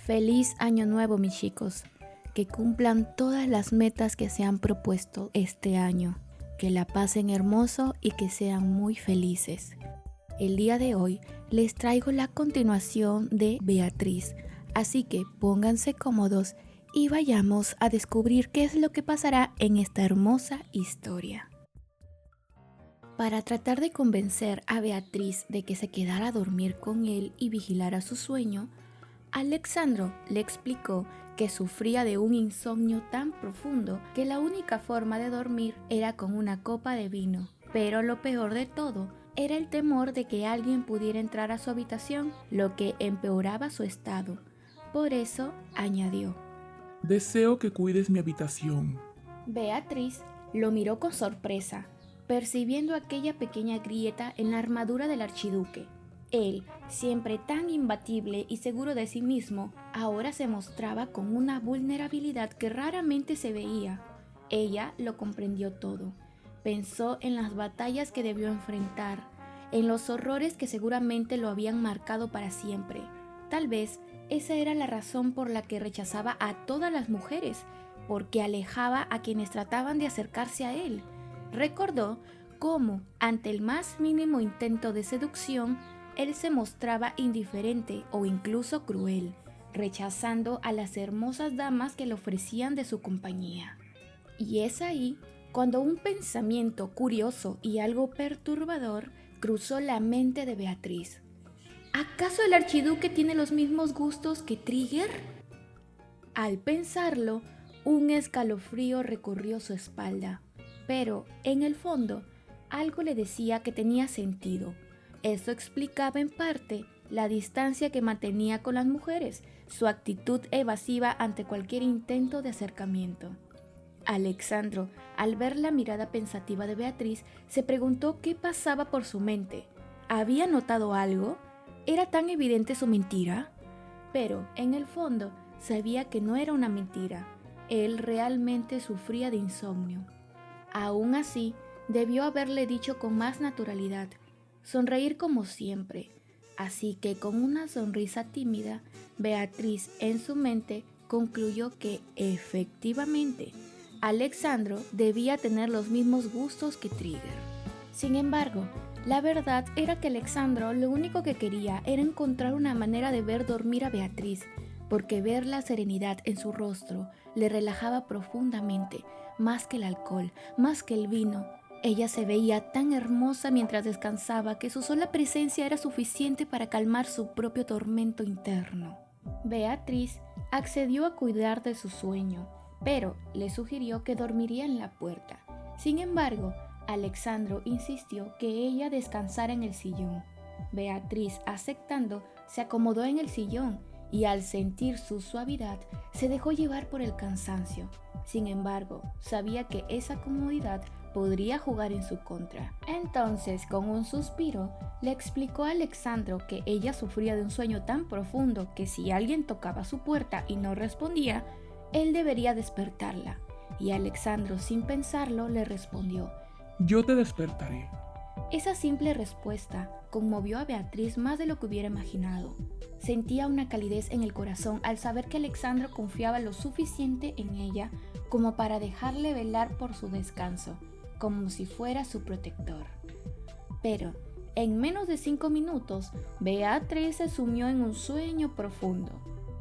Feliz año nuevo, mis chicos. Que cumplan todas las metas que se han propuesto este año. Que la pasen hermoso y que sean muy felices. El día de hoy les traigo la continuación de Beatriz, así que pónganse cómodos y vayamos a descubrir qué es lo que pasará en esta hermosa historia. Para tratar de convencer a Beatriz de que se quedara a dormir con él y vigilara su sueño, Alexandro le explicó que sufría de un insomnio tan profundo que la única forma de dormir era con una copa de vino. Pero lo peor de todo era el temor de que alguien pudiera entrar a su habitación, lo que empeoraba su estado. Por eso añadió: Deseo que cuides mi habitación. Beatriz lo miró con sorpresa, percibiendo aquella pequeña grieta en la armadura del archiduque. Él, siempre tan imbatible y seguro de sí mismo, ahora se mostraba con una vulnerabilidad que raramente se veía. Ella lo comprendió todo. Pensó en las batallas que debió enfrentar, en los horrores que seguramente lo habían marcado para siempre. Tal vez esa era la razón por la que rechazaba a todas las mujeres, porque alejaba a quienes trataban de acercarse a él. Recordó cómo, ante el más mínimo intento de seducción, él se mostraba indiferente o incluso cruel, rechazando a las hermosas damas que le ofrecían de su compañía. Y es ahí cuando un pensamiento curioso y algo perturbador cruzó la mente de Beatriz. ¿Acaso el archiduque tiene los mismos gustos que Trigger? Al pensarlo, un escalofrío recorrió su espalda, pero en el fondo algo le decía que tenía sentido. Eso explicaba en parte la distancia que mantenía con las mujeres, su actitud evasiva ante cualquier intento de acercamiento. Alexandro, al ver la mirada pensativa de Beatriz, se preguntó qué pasaba por su mente. ¿Había notado algo? ¿Era tan evidente su mentira? Pero, en el fondo, sabía que no era una mentira. Él realmente sufría de insomnio. Aún así, debió haberle dicho con más naturalidad, sonreír como siempre. Así que con una sonrisa tímida, Beatriz en su mente concluyó que, efectivamente, Alexandro debía tener los mismos gustos que Trigger. Sin embargo, la verdad era que Alexandro lo único que quería era encontrar una manera de ver dormir a Beatriz, porque ver la serenidad en su rostro le relajaba profundamente, más que el alcohol, más que el vino. Ella se veía tan hermosa mientras descansaba que su sola presencia era suficiente para calmar su propio tormento interno. Beatriz accedió a cuidar de su sueño, pero le sugirió que dormiría en la puerta. Sin embargo, Alexandro insistió que ella descansara en el sillón. Beatriz, aceptando, se acomodó en el sillón y al sentir su suavidad, se dejó llevar por el cansancio. Sin embargo, sabía que esa comodidad podría jugar en su contra. Entonces, con un suspiro, le explicó a Alexandro que ella sufría de un sueño tan profundo que si alguien tocaba su puerta y no respondía, él debería despertarla. Y Alexandro, sin pensarlo, le respondió: Yo te despertaré. Esa simple respuesta conmovió a Beatriz más de lo que hubiera imaginado. Sentía una calidez en el corazón al saber que Alexandro confiaba lo suficiente en ella como para dejarle velar por su descanso, como si fuera su protector. Pero, en menos de 5 minutos, Beatriz se sumió en un sueño profundo.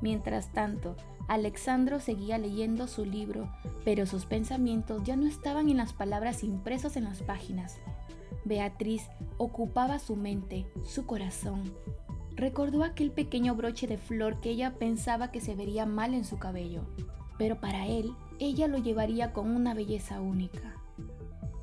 Mientras tanto, Alexandro seguía leyendo su libro, pero sus pensamientos ya no estaban en las palabras impresas en las páginas. Beatriz ocupaba su mente, su corazón. Recordó aquel pequeño broche de flor que ella pensaba que se vería mal en su cabello, pero para él, ella lo llevaría con una belleza única.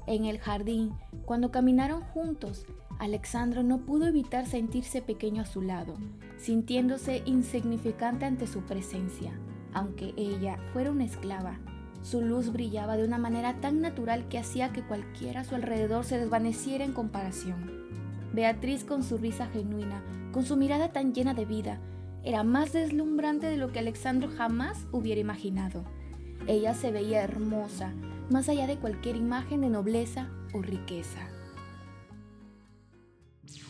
En el jardín, cuando caminaron juntos, Alexandro no pudo evitar sentirse pequeño a su lado, sintiéndose insignificante ante su presencia. Aunque ella fuera una esclava, su luz brillaba de una manera tan natural que hacía que cualquiera a su alrededor se desvaneciera en comparación. Beatriz, con su risa genuina, con su mirada tan llena de vida, era más deslumbrante de lo que Alexandro jamás hubiera imaginado. Ella se veía hermosa, más allá de cualquier imagen de nobleza o riqueza.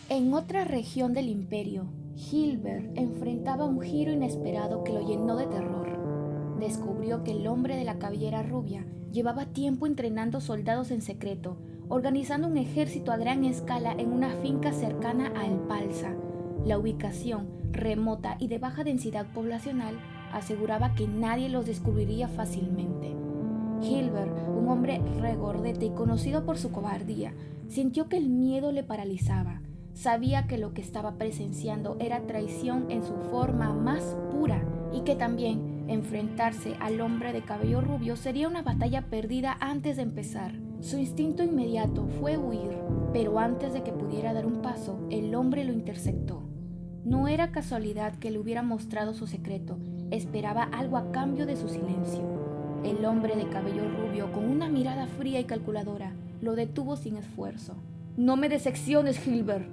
En otra región del imperio, Hilbert enfrentaba un giro inesperado que lo llenó de terror. Descubrió que el hombre de la cabellera rubia llevaba tiempo entrenando soldados en secreto, organizando un ejército a gran escala en una finca cercana a El Balsa. La ubicación, remota y de baja densidad poblacional, aseguraba que nadie los descubriría fácilmente. Hilbert, un hombre regordete y conocido por su cobardía, sintió que el miedo le paralizaba. Sabía que lo que estaba presenciando era traición en su forma más pura y que también enfrentarse al hombre de cabello rubio sería una batalla perdida antes de empezar. Su instinto inmediato fue huir, pero antes de que pudiera dar un paso, el hombre lo interceptó. No era casualidad que le hubiera mostrado su secreto, esperaba algo a cambio de su silencio. El hombre de cabello rubio, con una mirada fría y calculadora, lo detuvo sin esfuerzo. «No me decepciones, Hilbert»,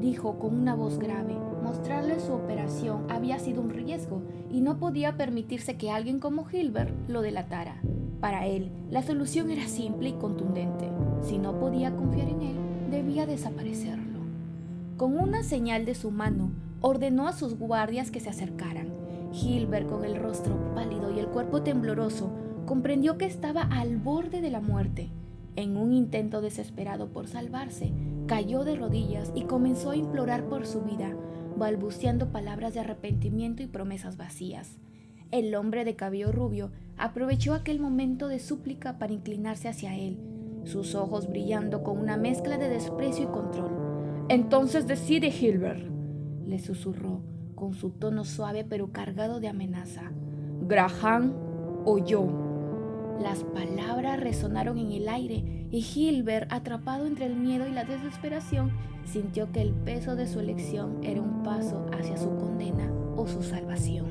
dijo con una voz grave. Mostrarle su operación había sido un riesgo y no podía permitirse que alguien como Hilbert lo delatara. Para él, la solución era simple y contundente. Si no podía confiar en él, debía desaparecerlo. Con una señal de su mano, ordenó a sus guardias que se acercaran. Hilbert, con el rostro pálido y el cuerpo tembloroso, comprendió que estaba al borde de la muerte. En un intento desesperado por salvarse, cayó de rodillas y comenzó a implorar por su vida, balbuceando palabras de arrepentimiento y promesas vacías. El hombre de cabello rubio aprovechó aquel momento de súplica para inclinarse hacia él, sus ojos brillando con una mezcla de desprecio y control. «Entonces decide, Hilbert», le susurró, con su tono suave pero cargado de amenaza. «Graham o yo». Las palabras resonaron en el aire y Hilbert, atrapado entre el miedo y la desesperación, sintió que el peso de su elección era un paso hacia su condena o su salvación.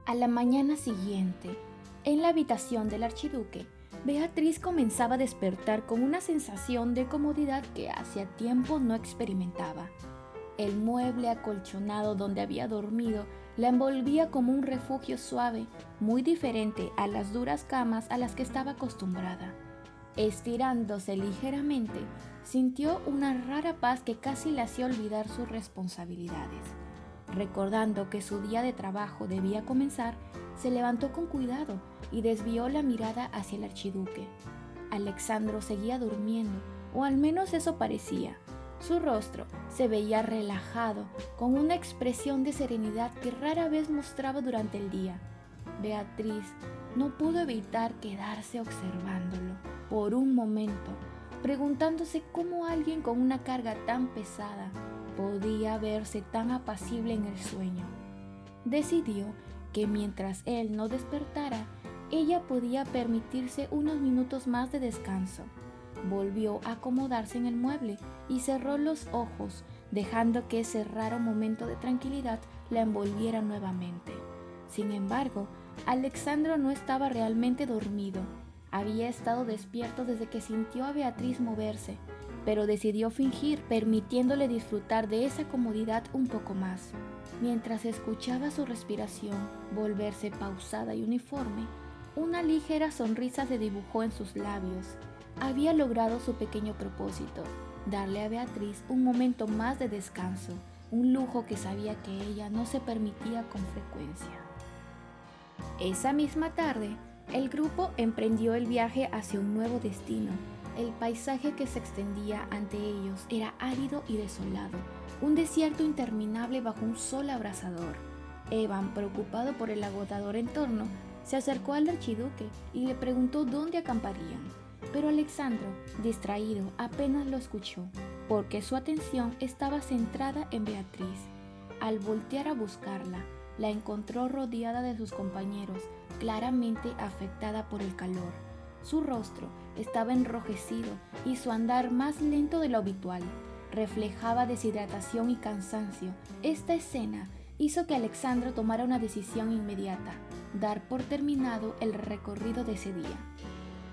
A la mañana siguiente, en la habitación del archiduque, Beatriz comenzaba a despertar con una sensación de comodidad que hacía tiempo no experimentaba. El mueble acolchonado donde había dormido la envolvía como un refugio suave, muy diferente a las duras camas a las que estaba acostumbrada. Estirándose ligeramente, sintió una rara paz que casi le hacía olvidar sus responsabilidades. Recordando que su día de trabajo debía comenzar, se levantó con cuidado y desvió la mirada hacia el archiduque. Alexandro seguía durmiendo, o al menos eso parecía. Su rostro se veía relajado, con una expresión de serenidad que rara vez mostraba durante el día. Beatriz no pudo evitar quedarse observándolo por un momento, preguntándose cómo alguien con una carga tan pesada podía verse tan apacible en el sueño. Decidió que mientras él no despertara, ella podía permitirse unos minutos más de descanso. Volvió a acomodarse en el mueble y cerró los ojos, dejando que ese raro momento de tranquilidad la envolviera nuevamente. Sin embargo, Alexandro no estaba realmente dormido. Había estado despierto desde que sintió a Beatriz moverse, pero decidió fingir, permitiéndole disfrutar de esa comodidad un poco más. Mientras escuchaba su respiración volverse pausada y uniforme, una ligera sonrisa se dibujó en sus labios. Había logrado su pequeño propósito, darle a Beatriz un momento más de descanso, un lujo que sabía que ella no se permitía con frecuencia. Esa misma tarde, el grupo emprendió el viaje hacia un nuevo destino. El paisaje que se extendía ante ellos era árido y desolado, un desierto interminable bajo un sol abrasador. Evan, preocupado por el agotador entorno, se acercó al archiduque y le preguntó dónde acamparían. Pero Alexandro, distraído, apenas lo escuchó, porque su atención estaba centrada en Beatriz. Al voltear a buscarla, la encontró rodeada de sus compañeros, claramente afectada por el calor. Su rostro estaba enrojecido y su andar más lento de lo habitual. Reflejaba deshidratación y cansancio. Esta escena hizo que Alexandro tomara una decisión inmediata: dar por terminado el recorrido de ese día.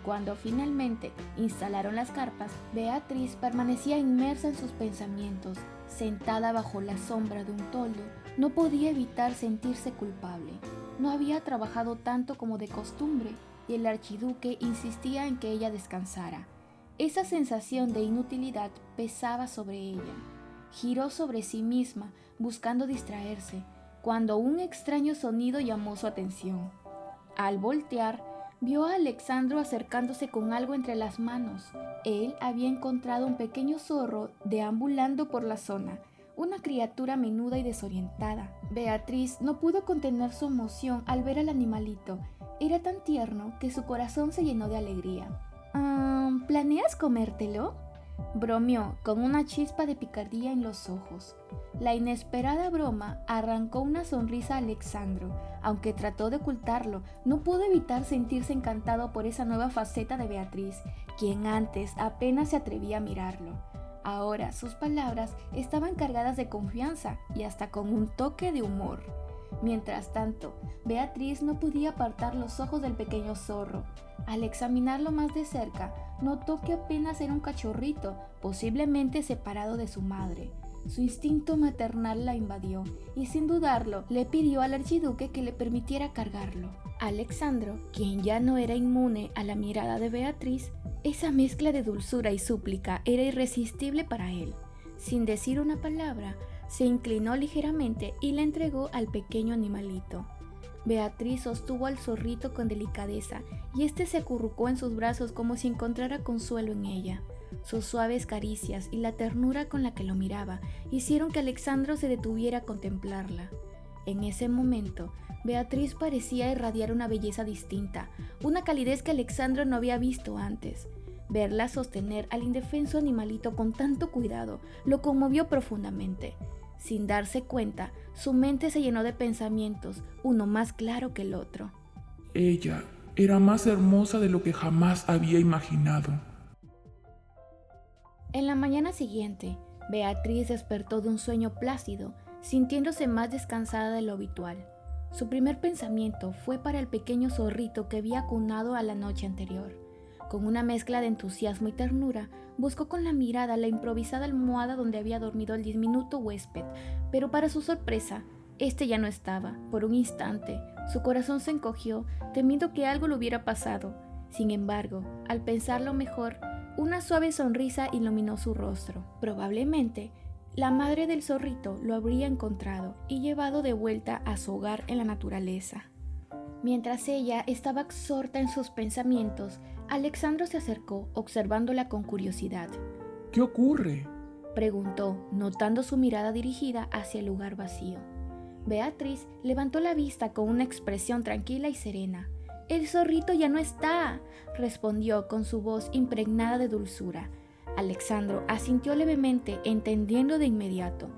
Cuando finalmente instalaron las carpas, Beatriz permanecía inmersa en sus pensamientos. Sentada bajo la sombra de un toldo, no podía evitar sentirse culpable. No había trabajado tanto como de costumbre y el archiduque insistía en que ella descansara. Esa sensación de inutilidad pesaba sobre ella. Giró sobre sí misma, buscando distraerse, cuando un extraño sonido llamó su atención. Al voltear, vio a Alexandro acercándose con algo entre las manos. Él había encontrado un pequeño zorro deambulando por la zona, una criatura menuda y desorientada. Beatriz no pudo contener su emoción al ver al animalito. Era tan tierno que su corazón se llenó de alegría. ¿Planeas comértelo?, bromeó con una chispa de picardía en los ojos. La inesperada broma arrancó una sonrisa a Alexandro. Aunque trató de ocultarlo, no pudo evitar sentirse encantado por esa nueva faceta de Beatriz, quien antes apenas se atrevía a mirarlo. Ahora sus palabras estaban cargadas de confianza y hasta con un toque de humor. Mientras tanto, Beatriz no podía apartar los ojos del pequeño zorro. Al examinarlo más de cerca, notó que apenas era un cachorrito, posiblemente separado de su madre. Su instinto maternal la invadió y sin dudarlo le pidió al archiduque que le permitiera cargarlo. Alexandro, quien ya no era inmune a la mirada de Beatriz, esa mezcla de dulzura y súplica era irresistible para él. Sin decir una palabra, se inclinó ligeramente y le entregó al pequeño animalito. Beatriz sostuvo al zorrito con delicadeza y este se acurrucó en sus brazos como si encontrara consuelo en ella. Sus suaves caricias y la ternura con la que lo miraba hicieron que Alexandro se detuviera a contemplarla. En ese momento, Beatriz parecía irradiar una belleza distinta, una calidez que Alexandro no había visto antes. Verla sostener al indefenso animalito con tanto cuidado lo conmovió profundamente. Sin darse cuenta, su mente se llenó de pensamientos, uno más claro que el otro. Ella era más hermosa de lo que jamás había imaginado. En la mañana siguiente, Beatriz despertó de un sueño plácido, sintiéndose más descansada de lo habitual. Su primer pensamiento fue para el pequeño zorrito que había acunado a la noche anterior. Con una mezcla de entusiasmo y ternura, buscó con la mirada la improvisada almohada donde había dormido el diminuto huésped, pero para su sorpresa, este ya no estaba. Por un instante, su corazón se encogió, temiendo que algo le hubiera pasado. Sin embargo, al pensarlo mejor, una suave sonrisa iluminó su rostro. Probablemente, la madre del zorrito lo habría encontrado y llevado de vuelta a su hogar en la naturaleza. Mientras ella estaba absorta en sus pensamientos, Alexandro se acercó, observándola con curiosidad. ¿Qué ocurre?, preguntó, notando su mirada dirigida hacia el lugar vacío. Beatriz levantó la vista con una expresión tranquila y serena. «El zorrito ya no está», respondió con su voz impregnada de dulzura. Alexandro asintió levemente, entendiendo de inmediato.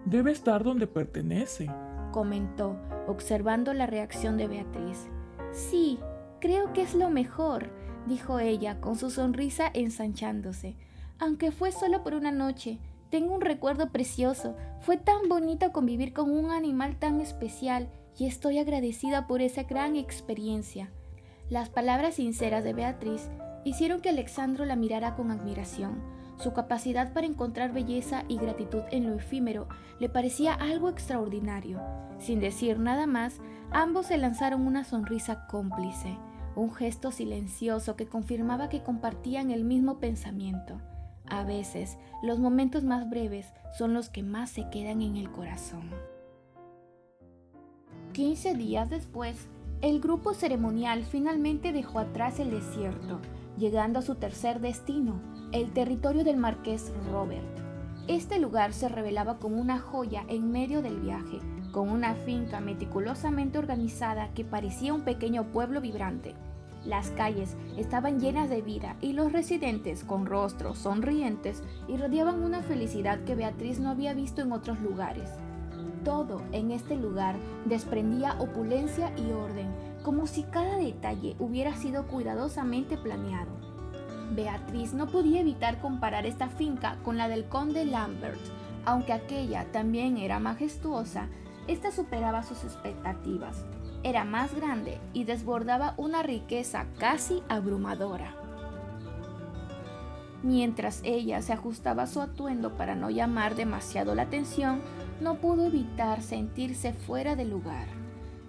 «Debe estar donde pertenece», comentó, observando la reacción de Beatriz. «Sí, creo que es lo mejor», dijo ella con su sonrisa ensanchándose. «Aunque fue solo por una noche, tengo un recuerdo precioso. Fue tan bonito convivir con un animal tan especial y estoy agradecida por esa gran experiencia». Las palabras sinceras de Beatriz hicieron que Alexandro la mirara con admiración. Su capacidad para encontrar belleza y gratitud en lo efímero le parecía algo extraordinario. Sin decir nada más, ambos se lanzaron una sonrisa cómplice, un gesto silencioso que confirmaba que compartían el mismo pensamiento. A veces, los momentos más breves son los que más se quedan en el corazón. 15 días después, el grupo ceremonial finalmente dejó atrás el desierto, llegando a su tercer destino, el territorio del marqués Robert. Este lugar se revelaba como una joya en medio del viaje, con una finca meticulosamente organizada que parecía un pequeño pueblo vibrante. Las calles estaban llenas de vida y los residentes, con rostros sonrientes, irradiaban una felicidad que Beatriz no había visto en otros lugares. Todo en este lugar desprendía opulencia y orden, como si cada detalle hubiera sido cuidadosamente planeado. Beatriz no podía evitar comparar esta finca con la del conde Lambert. Aunque aquella también era majestuosa, esta superaba sus expectativas. Era más grande y desbordaba una riqueza casi abrumadora. Mientras ella se ajustaba a su atuendo para no llamar demasiado la atención, no pudo evitar sentirse fuera de lugar.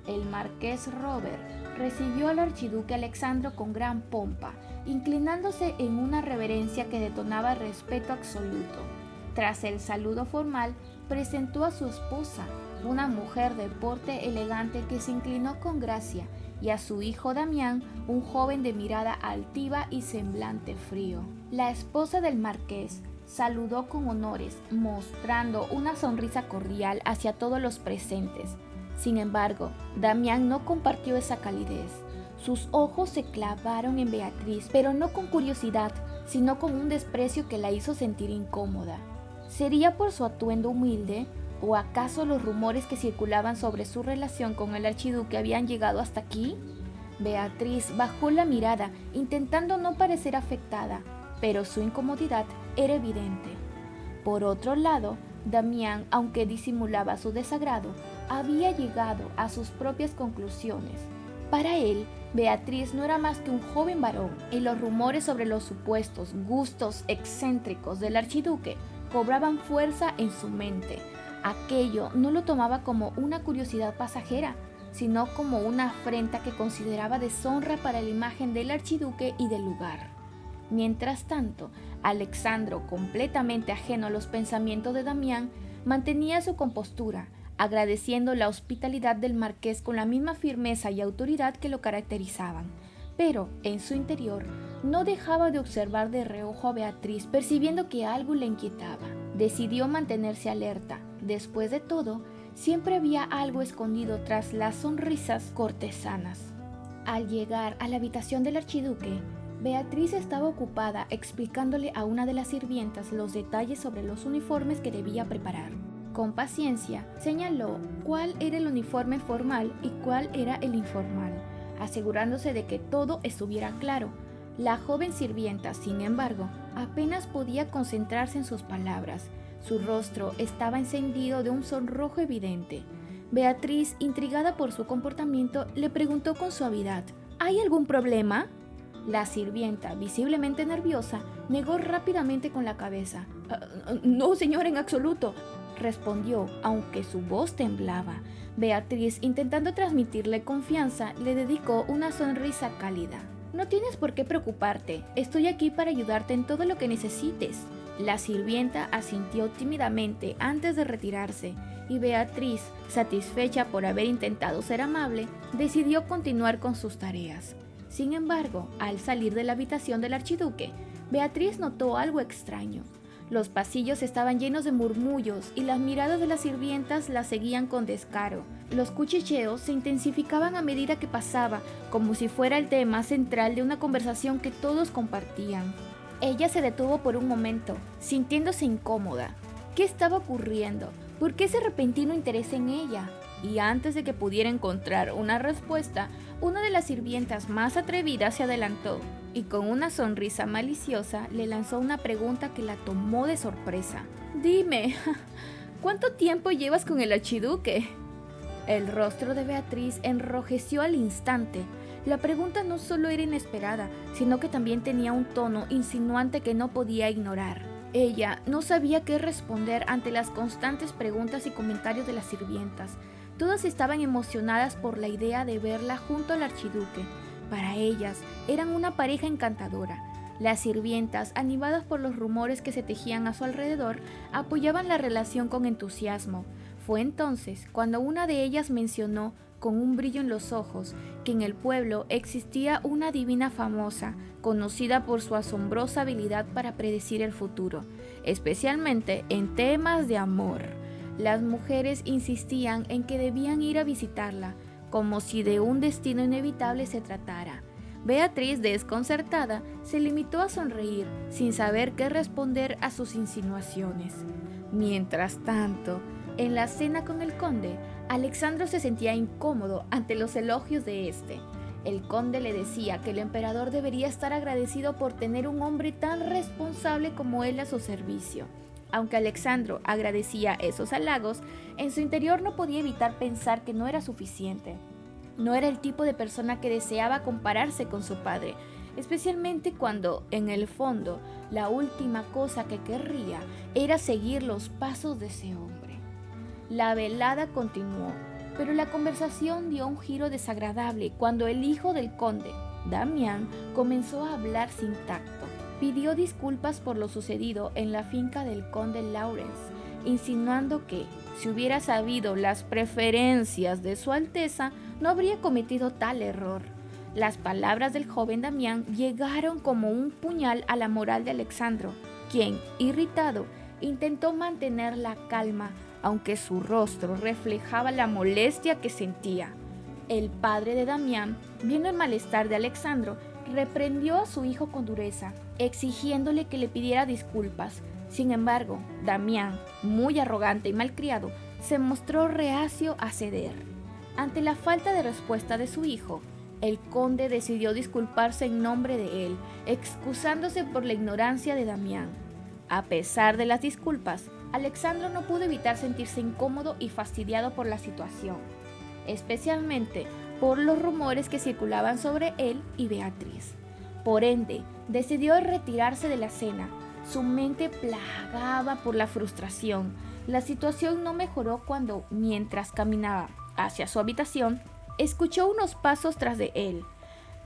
El marqués Robert recibió al archiduque Alexandro con gran pompa, inclinándose en una reverencia que detonaba respeto absoluto. Tras el saludo formal, presentó a su esposa, una mujer de porte elegante que se inclinó con gracia, y a su hijo Damián, un joven de mirada altiva y semblante frío. La esposa del marqués saludó con honores, mostrando una sonrisa cordial hacia todos los presentes. Sin embargo, Damián no compartió esa calidez. Sus ojos se clavaron en Beatriz, pero no con curiosidad, sino con un desprecio que la hizo sentir incómoda. ¿Sería por su atuendo humilde? ¿O acaso los rumores que circulaban sobre su relación con el archiduque habían llegado hasta aquí? Beatriz bajó la mirada, intentando no parecer afectada, pero su incomodidad era evidente. Por otro lado, Damián, aunque disimulaba su desagrado, había llegado a sus propias conclusiones. Para él, Beatriz no era más que un joven varón, y los rumores sobre los supuestos gustos excéntricos del archiduque cobraban fuerza en su mente. Aquello no lo tomaba como una curiosidad pasajera, sino como una afrenta que consideraba deshonra para la imagen del archiduque y del lugar. Mientras tanto, Alexandro, completamente ajeno a los pensamientos de Damián, mantenía su compostura, agradeciendo la hospitalidad del marqués con la misma firmeza y autoridad que lo caracterizaban. Pero, en su interior, no dejaba de observar de reojo a Beatriz, percibiendo que algo le inquietaba. Decidió mantenerse alerta. Después de todo, siempre había algo escondido tras las sonrisas cortesanas. Al llegar a la habitación del archiduque, Beatriz estaba ocupada explicándole a una de las sirvientas los detalles sobre los uniformes que debía preparar. Con paciencia, señaló cuál era el uniforme formal y cuál era el informal, asegurándose de que todo estuviera claro. La joven sirvienta, sin embargo, apenas podía concentrarse en sus palabras. Su rostro estaba encendido de un sonrojo evidente. Beatriz, intrigada por su comportamiento, le preguntó con suavidad: ¿hay algún problema? La sirvienta, visiblemente nerviosa, negó rápidamente con la cabeza. No, señor, en absoluto, respondió, aunque su voz temblaba. Beatriz, intentando transmitirle confianza, le dedicó una sonrisa cálida. No tienes por qué preocuparte, estoy aquí para ayudarte en todo lo que necesites. La sirvienta asintió tímidamente antes de retirarse, y Beatriz, satisfecha por haber intentado ser amable, decidió continuar con sus tareas. Sin embargo, al salir de la habitación del archiduque, Beatriz notó algo extraño. Los pasillos estaban llenos de murmullos y las miradas de las sirvientas la seguían con descaro. Los cuchicheos se intensificaban a medida que pasaba, como si fuera el tema central de una conversación que todos compartían. Ella se detuvo por un momento, sintiéndose incómoda. ¿Qué estaba ocurriendo? ¿Por qué ese repentino interés en ella? Y antes de que pudiera encontrar una respuesta, una de las sirvientas más atrevidas se adelantó y con una sonrisa maliciosa le lanzó una pregunta que la tomó de sorpresa. Dime, ¿cuánto tiempo llevas con el archiduque? El rostro de Beatriz enrojeció al instante. La pregunta no solo era inesperada, sino que también tenía un tono insinuante que no podía ignorar. Ella no sabía qué responder ante las constantes preguntas y comentarios de las sirvientas. Todas estaban emocionadas por la idea de verla junto al archiduque. Para ellas, eran una pareja encantadora. Las sirvientas, animadas por los rumores que se tejían a su alrededor, apoyaban la relación con entusiasmo. Fue entonces cuando una de ellas mencionó, con un brillo en los ojos, que en el pueblo existía una adivina famosa, conocida por su asombrosa habilidad para predecir el futuro, especialmente en temas de amor. Las mujeres insistían en que debían ir a visitarla, como si de un destino inevitable se tratara. Beatriz, desconcertada, se limitó a sonreír, sin saber qué responder a sus insinuaciones. Mientras tanto, en la cena con el conde, Alexandro se sentía incómodo ante los elogios de este. El conde le decía que el emperador debería estar agradecido por tener un hombre tan responsable como él a su servicio. Aunque Alexandro agradecía esos halagos, en su interior no podía evitar pensar que no era suficiente. No era el tipo de persona que deseaba compararse con su padre, especialmente cuando, en el fondo, la última cosa que querría era seguir los pasos de ese hombre. La velada continuó, Pero la conversación dio un giro desagradable cuando el hijo del conde, Damián, comenzó a hablar sin tacto. Pidió disculpas por lo sucedido en la finca del conde Lawrence, insinuando que, si hubiera sabido las preferencias de su Alteza, no habría cometido tal error. Las palabras del joven Damián llegaron como un puñal a la moral de Alexandro, quien, irritado, intentó mantener la calma, aunque su rostro reflejaba la molestia que sentía. El padre de Damián, viendo el malestar de Alexandro, reprendió a su hijo con dureza, exigiéndole que le pidiera disculpas. Sin embargo, Damián, muy arrogante y malcriado, se mostró reacio a ceder. Ante la falta de respuesta de su hijo, el conde decidió disculparse en nombre de él, excusándose por la ignorancia de Damián. A pesar de las disculpas, Alexandro no pudo evitar sentirse incómodo y fastidiado por la situación, especialmente por los rumores que circulaban sobre él y Beatriz. Por ende, decidió retirarse de la cena. Su mente plagaba por la frustración. La situación no mejoró cuando, mientras caminaba hacia su habitación, escuchó unos pasos tras de él.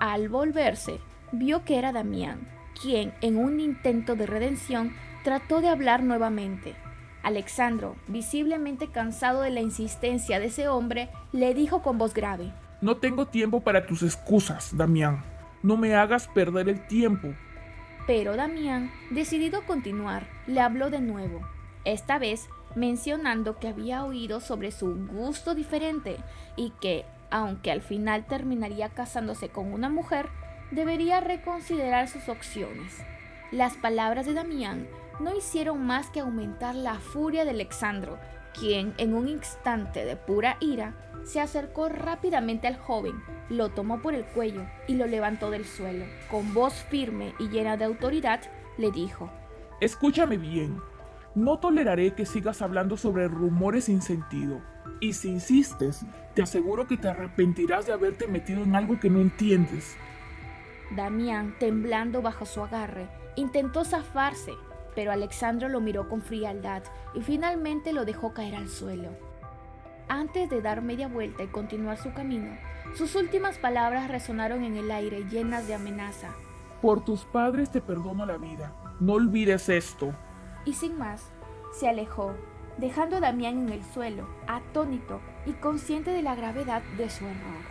Al volverse, vio que era Damián, quien, en un intento de redención, trató de hablar nuevamente. Alexandro, visiblemente cansado de la insistencia de ese hombre, le dijo con voz grave: No tengo tiempo para tus excusas, Damián. No me hagas perder el tiempo. Pero Damián, decidido a continuar, le habló de nuevo, esta vez mencionando que había oído sobre su gusto diferente y que, aunque al final terminaría casándose con una mujer, debería reconsiderar sus opciones. Las palabras de Damián no hicieron más que aumentar la furia de Alexandro, quien, en un instante de pura ira, se acercó rápidamente al joven, lo tomó por el cuello y lo levantó del suelo. Con voz firme y llena de autoridad, le dijo: Escúchame bien. No toleraré que sigas hablando sobre rumores sin sentido. Y si insistes, te aseguro que te arrepentirás de haberte metido en algo que no entiendes. Damián, temblando bajo su agarre, intentó zafarse, pero Alexandro lo miró con frialdad y finalmente lo dejó caer al suelo. Antes de dar media vuelta y continuar su camino, sus últimas palabras resonaron en el aire llenas de amenaza. Por tus padres te perdono la vida. No olvides esto. Y sin más, se alejó, dejando a Damián en el suelo, atónito y consciente de la gravedad de su error.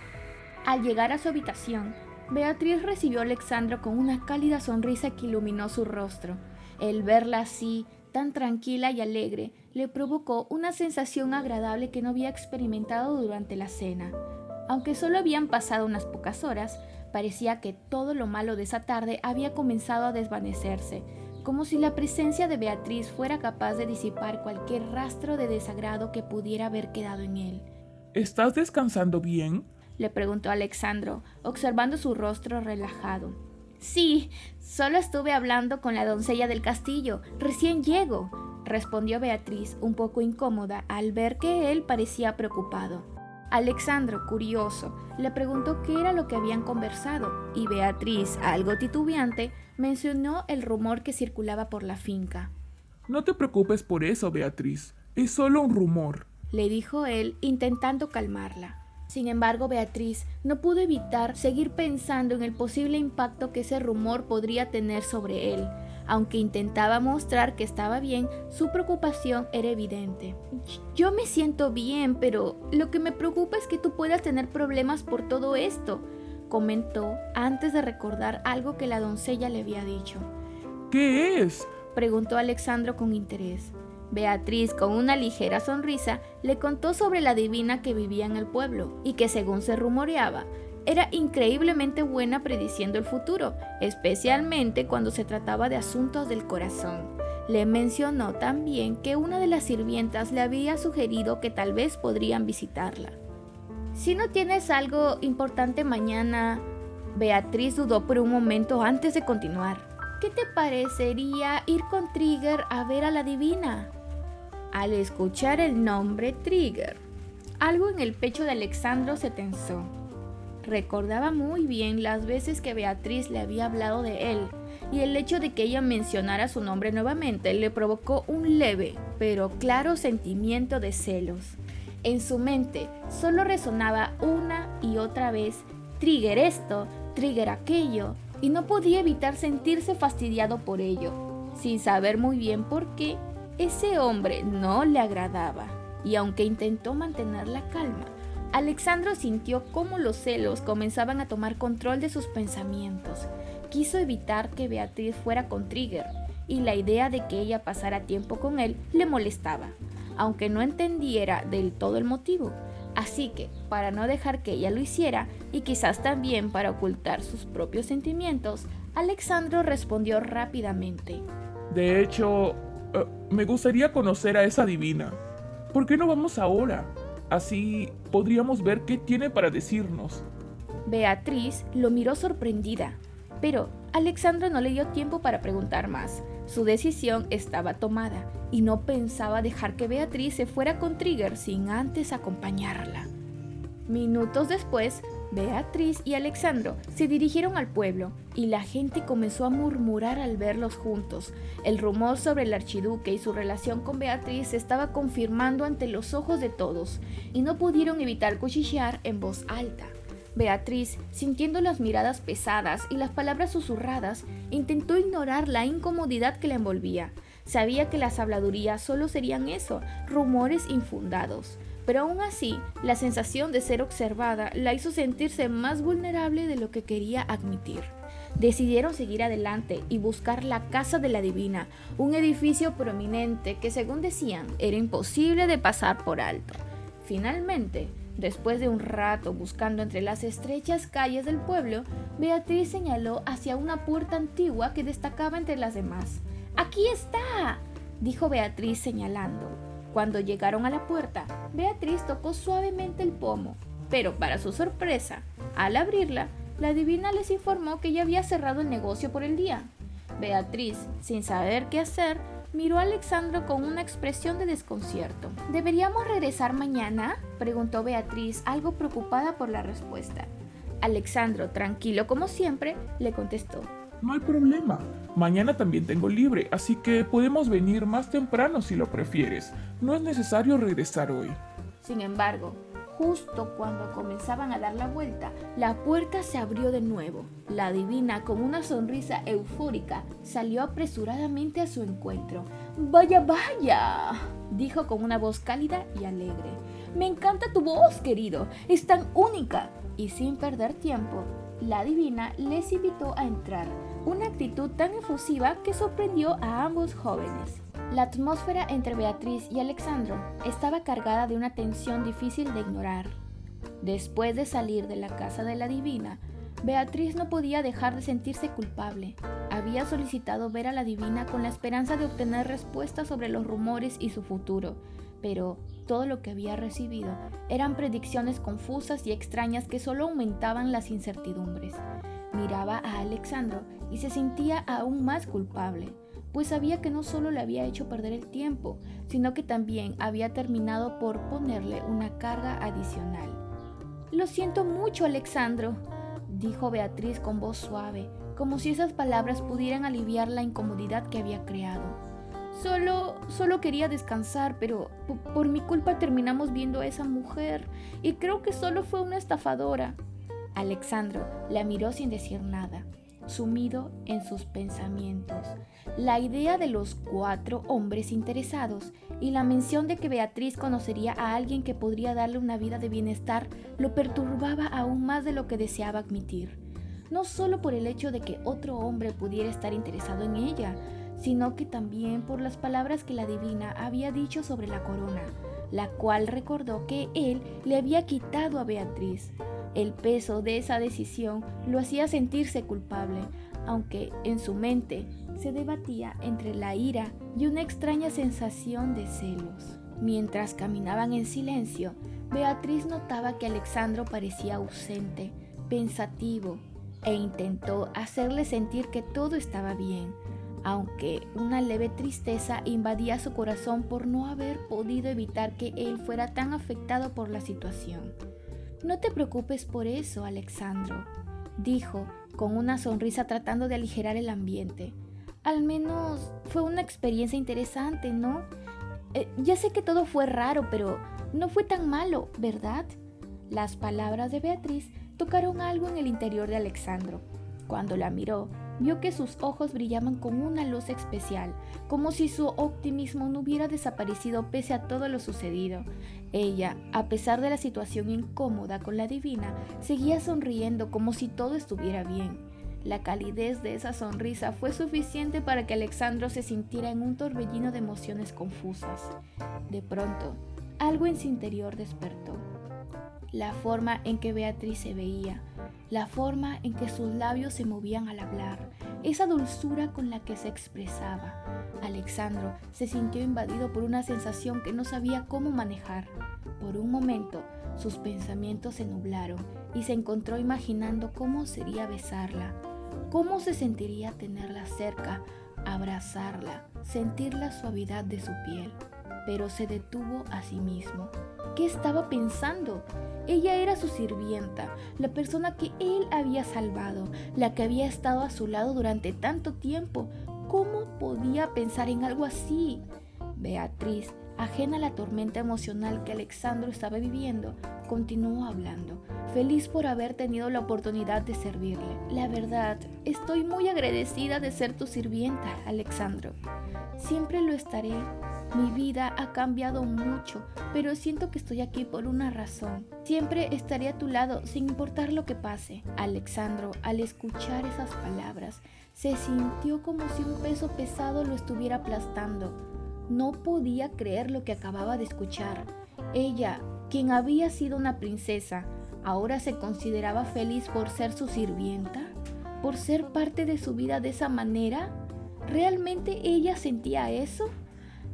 Al llegar a su habitación, Beatriz recibió a Alexandro con una cálida sonrisa que iluminó su rostro. El verla así, tan tranquila y alegre, le provocó una sensación agradable que no había experimentado durante la cena. Aunque solo habían pasado unas pocas horas, parecía que todo lo malo de esa tarde había comenzado a desvanecerse, como si la presencia de Beatriz fuera capaz de disipar cualquier rastro de desagrado que pudiera haber quedado en él. ¿Estás descansando bien?, le preguntó Alexandro, observando su rostro relajado. Sí, solo estuve hablando con la doncella del castillo, recién llego, respondió Beatriz, un poco incómoda al ver que él parecía preocupado. Alexandro, curioso, le preguntó qué era lo que habían conversado, y Beatriz, algo titubeante, mencionó el rumor que circulaba por la finca. No te preocupes por eso, Beatriz, es solo un rumor, le dijo él, intentando calmarla. Sin embargo, Beatriz no pudo evitar seguir pensando en el posible impacto que ese rumor podría tener sobre él. Aunque intentaba mostrar que estaba bien, su preocupación era evidente. Yo me siento bien, pero lo que me preocupa es que tú puedas tener problemas por todo esto, comentó antes de recordar algo que la doncella le había dicho. ¿Qué es?, preguntó Alexandro con interés. Beatriz, con una ligera sonrisa, le contó sobre la adivina que vivía en el pueblo y que, según se rumoreaba, era increíblemente buena prediciendo el futuro, especialmente cuando se trataba de asuntos del corazón. Le mencionó también que una de las sirvientas le había sugerido que tal vez podrían visitarla. Si no tienes algo importante mañana, Beatriz dudó por un momento antes de continuar. ¿Qué te parecería ir con Trigger a ver a la adivina? Al escuchar el nombre Trigger, algo en el pecho de Alexandro se tensó. Recordaba muy bien las veces que Beatriz le había hablado de él, y el hecho de que ella mencionara su nombre nuevamente le provocó un leve, pero claro sentimiento de celos. En su mente solo resonaba una y otra vez Trigger esto, Trigger aquello, y no podía evitar sentirse fastidiado por ello, sin saber muy bien por qué ese hombre no le agradaba. Y aunque intentó mantener la calma, Alexandro sintió cómo los celos comenzaban a tomar control de sus pensamientos. Quiso evitar que Beatriz fuera con Trigger, y la idea de que ella pasara tiempo con él le molestaba, aunque no entendiera del todo el motivo. Así que, para no dejar que ella lo hiciera, y quizás también para ocultar sus propios sentimientos, Alexandro respondió rápidamente. De hecho, me gustaría conocer a esa divina. ¿Por qué no vamos ahora? Así podríamos ver qué tiene para decirnos. Beatriz lo miró sorprendida, pero Alexandro no le dio tiempo para preguntar más. Su decisión estaba tomada y no pensaba dejar que Beatriz se fuera con Trigger sin antes acompañarla. Minutos después, Beatriz y Alexandro se dirigieron al pueblo y la gente comenzó a murmurar al verlos juntos. El rumor sobre el archiduque y su relación con Beatriz se estaba confirmando ante los ojos de todos y no pudieron evitar cuchichear en voz alta. Beatriz, sintiendo las miradas pesadas y las palabras susurradas, intentó ignorar la incomodidad que la envolvía. Sabía que las habladurías solo serían eso, rumores infundados. Pero aún así, la sensación de ser observada la hizo sentirse más vulnerable de lo que quería admitir. Decidieron seguir adelante y buscar la casa de la divina, un edificio prominente que, según decían, era imposible de pasar por alto. Finalmente, después de un rato buscando entre las estrechas calles del pueblo, Beatriz señaló hacia una puerta antigua que destacaba entre las demás. ¡Aquí está!, dijo Beatriz señalando. Cuando llegaron a la puerta, Beatriz tocó suavemente el pomo, pero para su sorpresa, al abrirla, la divina les informó que ya había cerrado el negocio por el día. Beatriz, sin saber qué hacer, miró a Alexandro con una expresión de desconcierto. ¿Deberíamos regresar mañana?, preguntó Beatriz, algo preocupada por la respuesta. Alexandro, tranquilo como siempre, le contestó. No hay problema. Mañana también tengo libre, así que podemos venir más temprano si lo prefieres. No es necesario regresar hoy. Sin embargo, justo cuando comenzaban a dar la vuelta, la puerta se abrió de nuevo. La divina, con una sonrisa eufórica, salió apresuradamente a su encuentro. ¡Vaya, vaya!, dijo con una voz cálida y alegre. ¡Me encanta tu voz, querido! ¡Es tan única! Y sin perder tiempo, la divina les invitó a entrar, una actitud tan efusiva que sorprendió a ambos jóvenes. La atmósfera entre Beatriz y Alexandro estaba cargada de una tensión difícil de ignorar. Después de salir de la casa de la divina, Beatriz no podía dejar de sentirse culpable. Había solicitado ver a la divina con la esperanza de obtener respuestas sobre los rumores y su futuro, pero todo lo que había recibido eran predicciones confusas y extrañas que solo aumentaban las incertidumbres. Miraba a Alexandro y se sentía aún más culpable, pues sabía que no solo le había hecho perder el tiempo, sino que también había terminado por ponerle una carga adicional. «Lo siento mucho, Alexandro», dijo Beatriz con voz suave, como si esas palabras pudieran aliviar la incomodidad que había creado. Solo quería descansar, pero por mi culpa terminamos viendo a esa mujer y creo que solo fue una estafadora. Alexandro la miró sin decir nada, sumido en sus pensamientos. La idea de los 4 hombres interesados y la mención de que Beatriz conocería a alguien que podría darle una vida de bienestar lo perturbaba aún más de lo que deseaba admitir. No solo por el hecho de que otro hombre pudiera estar interesado en ella, sino que también por las palabras que la divina había dicho sobre la corona, la cual recordó que él le había quitado a Beatriz. El peso de esa decisión lo hacía sentirse culpable, aunque en su mente se debatía entre la ira y una extraña sensación de celos. Mientras caminaban en silencio, Beatriz notaba que Alexandro parecía ausente, pensativo, e intentó hacerle sentir que todo estaba bien, aunque una leve tristeza invadía su corazón por no haber podido evitar que él fuera tan afectado por la situación. «No te preocupes por eso, Alexandro», dijo con una sonrisa tratando de aligerar el ambiente. «Al menos fue una experiencia interesante, ¿no? Ya sé que todo fue raro, pero No fue tan malo, ¿verdad? Las palabras de Beatriz tocaron algo en el interior de Alexandro. Cuando la miró, vio que sus ojos brillaban con una luz especial, como si su optimismo no hubiera desaparecido pese a todo lo sucedido. Ella, a pesar de la situación incómoda con la divina, seguía sonriendo como si todo estuviera bien. La calidez de esa sonrisa fue suficiente para que Alexandro se sintiera en un torbellino de emociones confusas. De pronto, algo en su interior despertó. La forma en que Beatriz se veía, la forma en que sus labios se movían al hablar, esa dulzura con la que se expresaba. Alexandro se sintió invadido por una sensación que no sabía cómo manejar. Por un momento, sus pensamientos se nublaron y se encontró imaginando cómo sería besarla, cómo se sentiría tenerla cerca, abrazarla, sentir la suavidad de su piel. Pero se detuvo a sí mismo. ¿Qué estaba pensando? Ella era su sirvienta, la persona que él había salvado, la que había estado a su lado durante tanto tiempo. ¿Cómo podía pensar en algo así? Beatriz, ajena a la tormenta emocional que Alexandro estaba viviendo, continuó hablando, feliz por haber tenido la oportunidad de servirle. La verdad, estoy muy agradecida de ser tu sirvienta, Alexandro. Siempre lo estaré. Mi vida ha cambiado mucho, pero siento que estoy aquí por una razón. Siempre estaré a tu lado, sin importar lo que pase. Alexandro, al escuchar esas palabras, se sintió como si un peso pesado lo estuviera aplastando. No podía creer lo que acababa de escuchar. Ella, quien había sido una princesa, ahora se consideraba feliz por ser su sirvienta, por ser parte de su vida de esa manera. ¿Realmente ella sentía eso?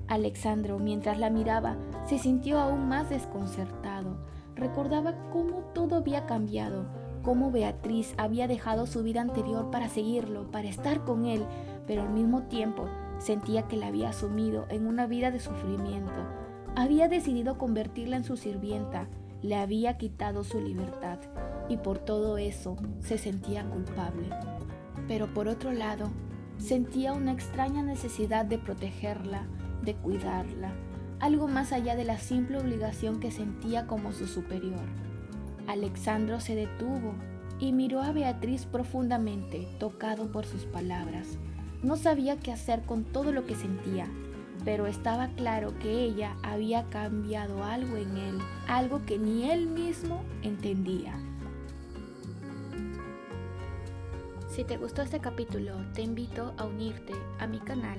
Alexandro, mientras la miraba, se sintió aún más desconcertado. Recordaba cómo todo había cambiado, cómo Beatriz había dejado su vida anterior para seguirlo, para estar con él, pero al mismo tiempo sentía que la había asumido en una vida de sufrimiento. Había decidido convertirla en su sirvienta, le había quitado su libertad y por todo eso se sentía culpable. Pero por otro lado, sentía una extraña necesidad de protegerla, de cuidarla, algo más allá de la simple obligación que sentía como su superior. Alexandro se detuvo y miró a Beatriz profundamente, tocado por sus palabras. No sabía qué hacer con todo lo que sentía, pero estaba claro que ella había cambiado algo en él, algo que ni él mismo entendía. Si te gustó este capítulo, te invito a unirte a mi canal,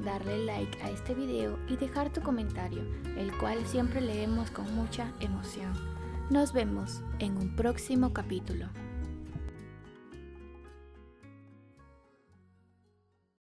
darle like a este video y dejar tu comentario, el cual siempre leemos con mucha emoción. Nos vemos en un próximo capítulo.